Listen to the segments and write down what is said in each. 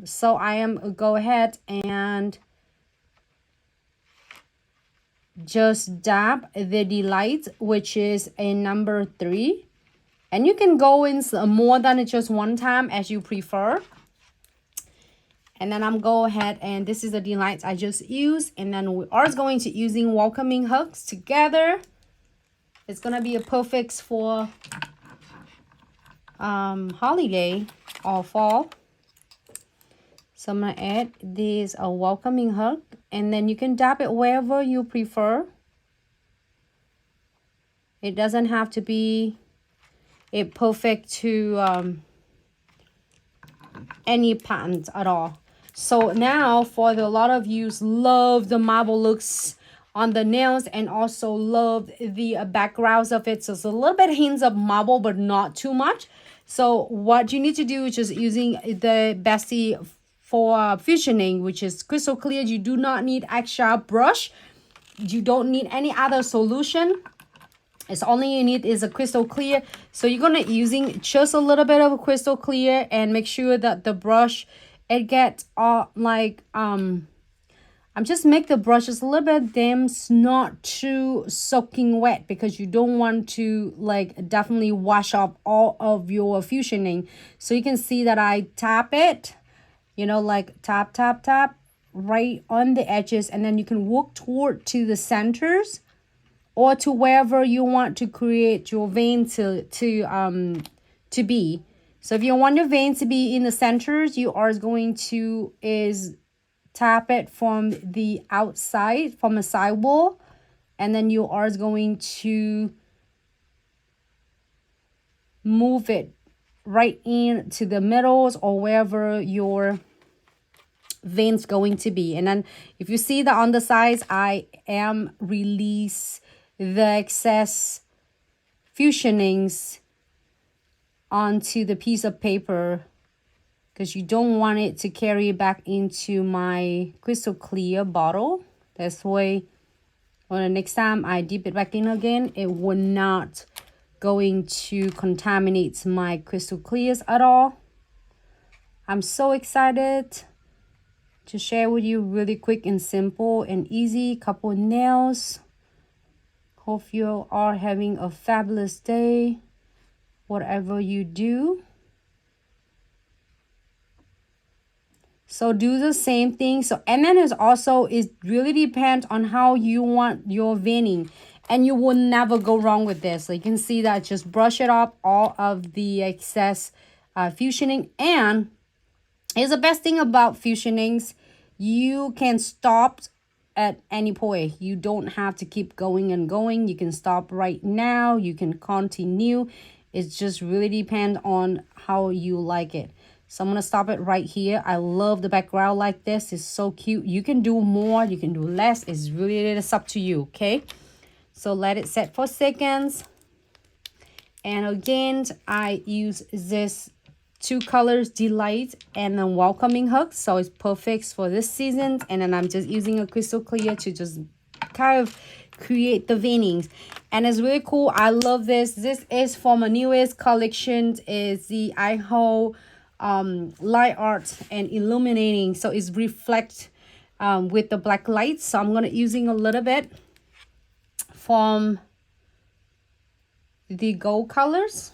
So I am go ahead and just dab the Delight, which is a number 3. And you can go in more than just one time as you prefer. And then I'm go ahead and this is the Delight I just used. And then we are going to using Welcoming Hugs together. It's gonna be a perfect for holiday or fall. So I'm gonna add this a Welcoming Hug, and then you can dab it wherever you prefer. It doesn't have to be perfect to any pattern at all. So now for a lot of you love the marble looks on the nails and also love the backgrounds of it. So it's a little bit hints of marble, but not too much. So what you need to do is just using the Bestie for fusioning, which is crystal clear. You do not need extra brush. You don't need any other solution. It's only you need is a crystal clear. So you're gonna using just a little bit of a crystal clear and make sure that the brush it gets all like I'm just make the brushes a little bit damp, not too soaking wet, because you don't want to like definitely wash up all of your fusioning. So you can see that I tap it, you know, like tap tap tap right on the edges, and then you can work toward to the centers or to wherever you want to create your vein to be. So if you want your vein to be in the centers, you are going to tap it from the outside, from a side wall, and then you are going to move it right into the middles or wherever your veins going to be. And then if you see that on the sides, I am release the excess fusionings onto the piece of paper, because you don't want it to carry back into my crystal clear bottle. That's why when the next time I dip it back in again, it will not going to contaminate my crystal clears at all. I'm so excited to share with you really quick and simple and easy couple nails. Hope you are having a fabulous day, whatever you do. So do the same thing. So, and then it really depends on how you want your veining, and you will never go wrong with this. So you can see that just brush it off all of the excess fusioning. And here's the best thing about fusionings: you can stop at any point. You don't have to keep going and going. You can stop right now. You can continue. It just really depends on how you like it. So I'm going to stop it right here. I love the background like this. It's so cute. You can do more. You can do less. It's up to you, okay? So let it set for seconds. And again, I use this 2 colors, Delight and then Welcoming Hug. So it's perfect for this season. And then I'm just using a crystal clear to just kind of create the veinings. And it's really cool. I love this. This is from a newest collection. Is the iHo light art and illuminating. So it's reflect with the black light. So I'm gonna using a little bit from the gold colors.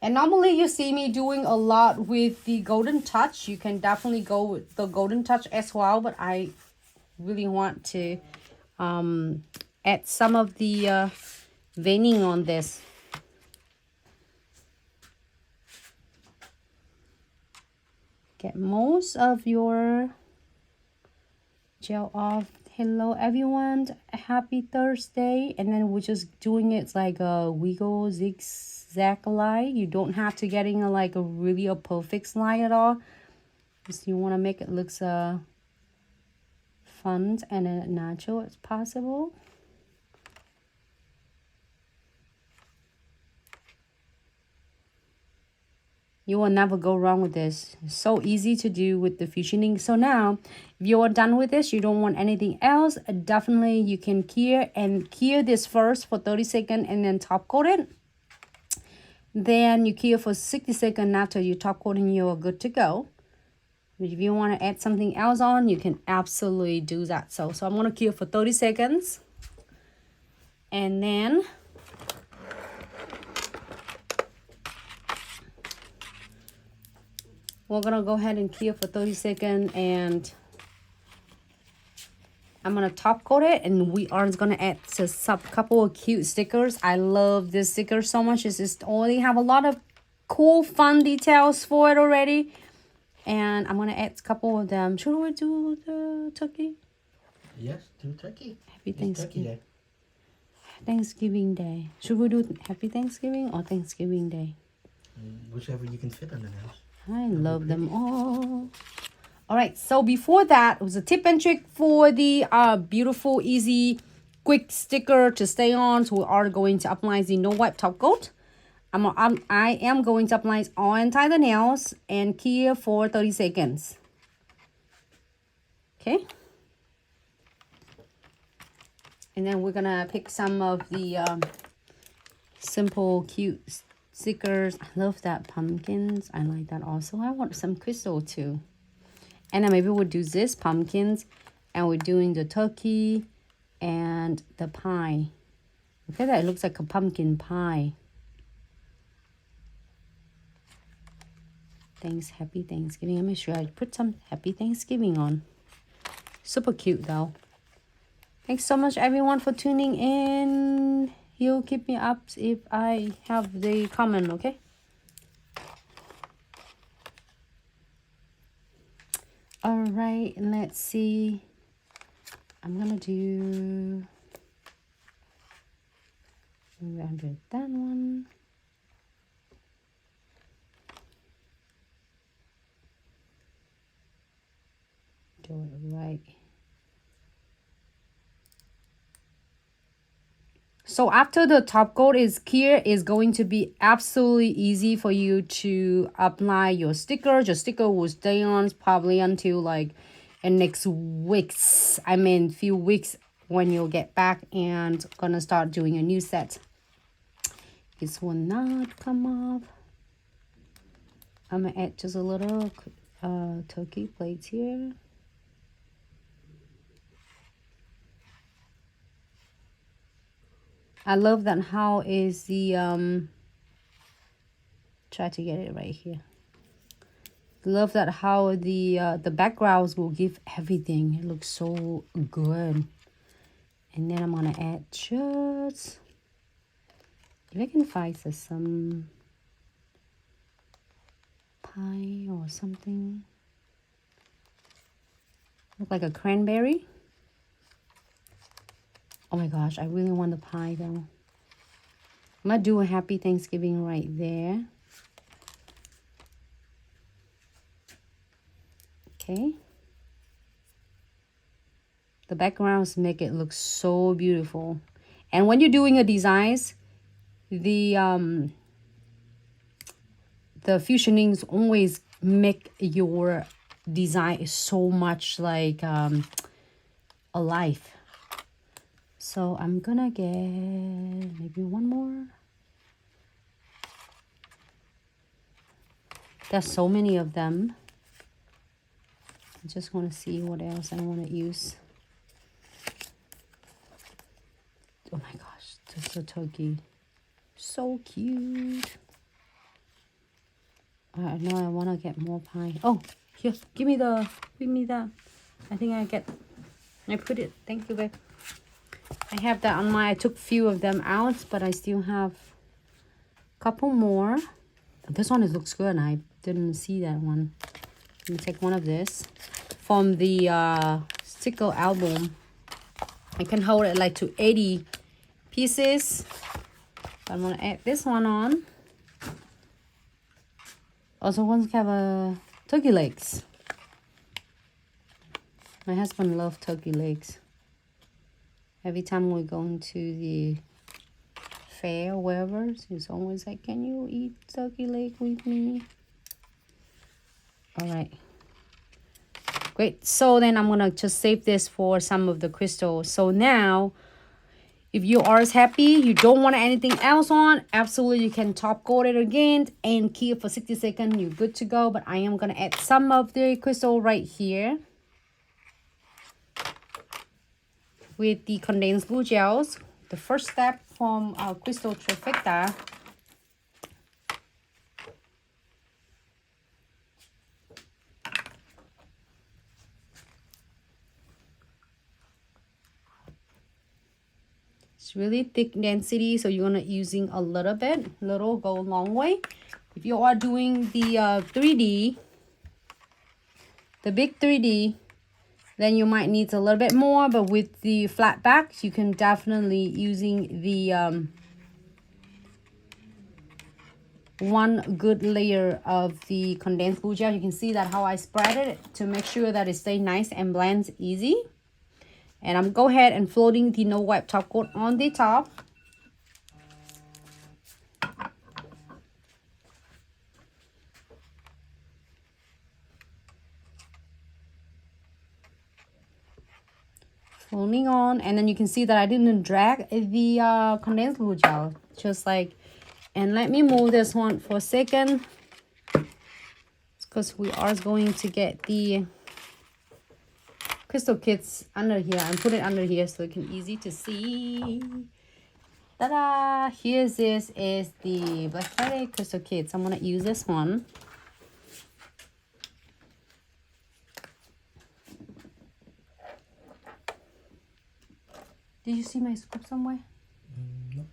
And normally you see me doing a lot with the golden touch. You can definitely go with the golden touch as well, but I really want to add some of the veining on this. Get most of your gel off. Hello everyone, happy Thursday. And then we're just doing it like a wiggle zigzag line. You don't have to getting a really perfect line at all. Just you want to make it looks fun and natural as possible. You will never go wrong with this. It's so easy to do with the fusioning. So now, if you are done with this, you don't want anything else, definitely you can cure this first for 30 seconds and then top coat it. Then you cure for 60 seconds. After you top coating, you're good to go. If you want to add something else on, you can absolutely do that. So I'm going to cure for 30 seconds. And then we're going to go ahead and cure for 30 seconds. And I'm going to top coat it. And we are going to add just a couple of cute stickers. I love this sticker so much. It's just already have a lot of cool, fun details for it already. And I'm going to add a couple of them. Should we do the turkey? Yes, do turkey. Happy Thanksgiving. Turkey Day. Thanksgiving Day. Should we do Happy Thanksgiving or Thanksgiving Day? Whichever you can fit on the nails. I love them all. All right, so before that, it was a tip and trick for the beautiful, easy, quick sticker to stay on. So we are going to apply the no wipe top coat. I am going to apply on tie the nails and cure for 30 seconds. Okay. And then we're gonna pick some of the simple, cute stickers. I love that pumpkins. I like that also. I want some crystal too. And then maybe we'll do this pumpkins, and we're doing the turkey and the pie. Look at that. It looks like a pumpkin pie. Happy Thanksgiving. I'll make sure I put some Happy Thanksgiving on. Super cute though. Thanks so much everyone for tuning in. You'll keep me up if I have the comment, okay? All right, let's see. I'm gonna do that one. Do it right. So after the top coat is clear, it's going to be absolutely easy for you to apply your sticker. Your sticker will stay on probably until like in next weeks. I mean, few weeks when you'll get back and gonna start doing a new set. This will not come off. I'm gonna add just a little turkey plates here. I love that how is the try to get it right here. Love that how the backgrounds will give everything. It looks so good. And then I'm gonna add just, if I can find some pie or something. Look like a cranberry. Oh my gosh, I really want the pie though. I'm gonna do a Happy Thanksgiving right there. Okay. The backgrounds make it look so beautiful. And when you're doing a designs, the fusionings always make your design so much like alive. So I'm gonna get maybe one more. There's so many of them. I just want to see what else I want to use. Oh my gosh, this is a turkey. So cute. I know I want to get more pie. Oh, here, give me that. I think I put it. Thank you, babe. I have that on I took few of them out, but I still have a couple more. This one looks good. I didn't see that one. Let me take one of this from the sticker album. I can hold it like to 80 pieces. I'm gonna add this one on. Also want to have a turkey legs. My husband loves turkey legs. Every time we're going to the fair or wherever, he's always like, can you eat turkey leg with me? All right. Great. So then I'm going to just save this for some of the crystals. So now If you are happy, you don't want anything else on, absolutely you can top coat it again and keep it for 60 seconds. You're good to go. But I am going to add some of the crystal right here with the condensed glue gels. The first step from Crystal Trifecta. It's really thick density, so you're gonna using a little bit. Little go a long way. If you are doing the 3D, the big 3D, then you might need a little bit more. But with the flat back, you can definitely using the one good layer of the condensed glue gel. You can see that how I spread it to make sure that it stays nice and blends easy. And I'm go ahead and floating the no wipe top coat on the top. Floating on, and then you can see that I didn't drag the condensed glue gel, just like. And let me move this one for a second, because we are going to get the crystal kits under here and put it under here so it can easy to see. Ta-da! Here's this is the Black Friday crystal kits. I'm gonna use this one. Did you see my scoop somewhere? No.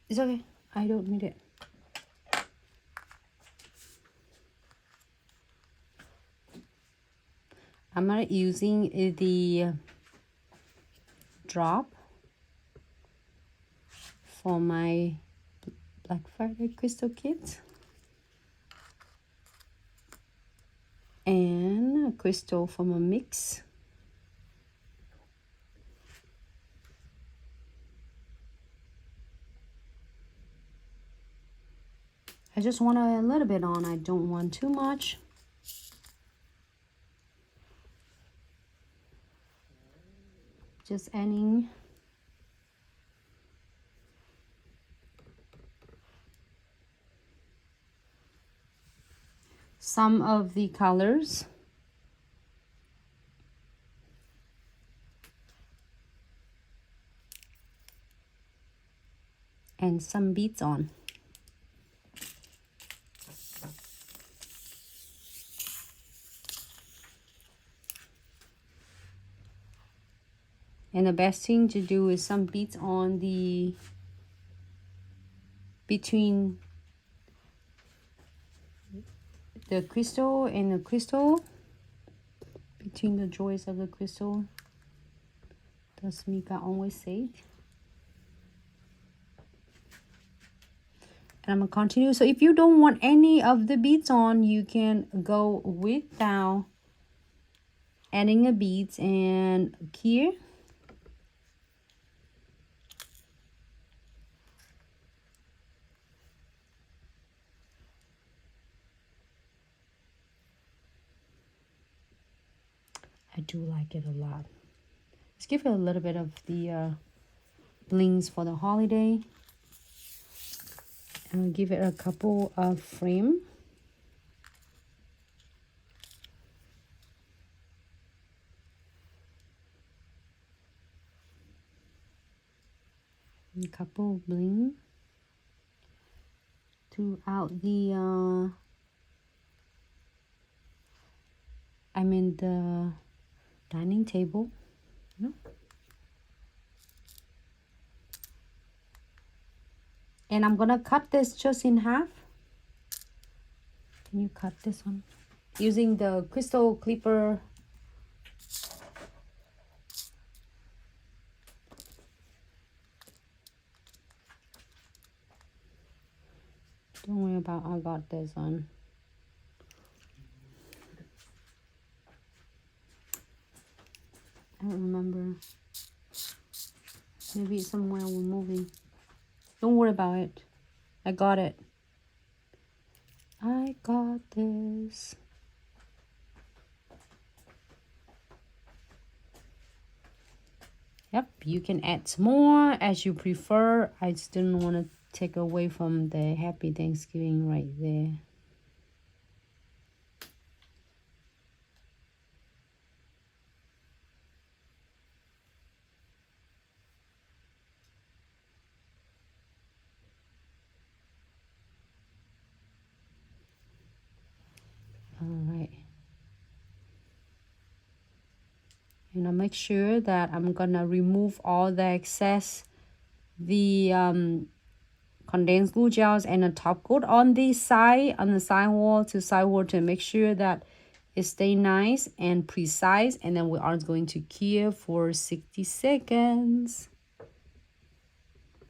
It's okay. I don't need it. I'm not using the drop for my Black Friday crystal kit. And a crystal from a mix. I just want a little bit on. I don't want too much. Just adding some of the colors. And some beads on. And the best thing to do is some beads on the between the crystal and the crystal, between the joints of the crystal. That's Mika always said. And I'm gonna continue. So if you don't want any of the beads on, you can go without adding the beads. And here, I do like it a lot. Let's give it a little bit of the blings for the holiday. And I'll give it a couple of frame. A couple of bling throughout the the dining table, you know. And I'm gonna cut this just in half. Can you cut this one? Using the crystal clipper. Don't worry about, I got this one. I don't remember. Maybe it's somewhere we're moving. Don't worry about it. I got it. I got this. Yep, you can add some more as you prefer. I just didn't want to take away from the Happy Thanksgiving right there. All right. And I make sure that I'm gonna remove all the excess, the condensed glue gels and a top coat on the side, on the sidewall to make sure that it stay nice and precise. And then we are going to cure for 60 seconds.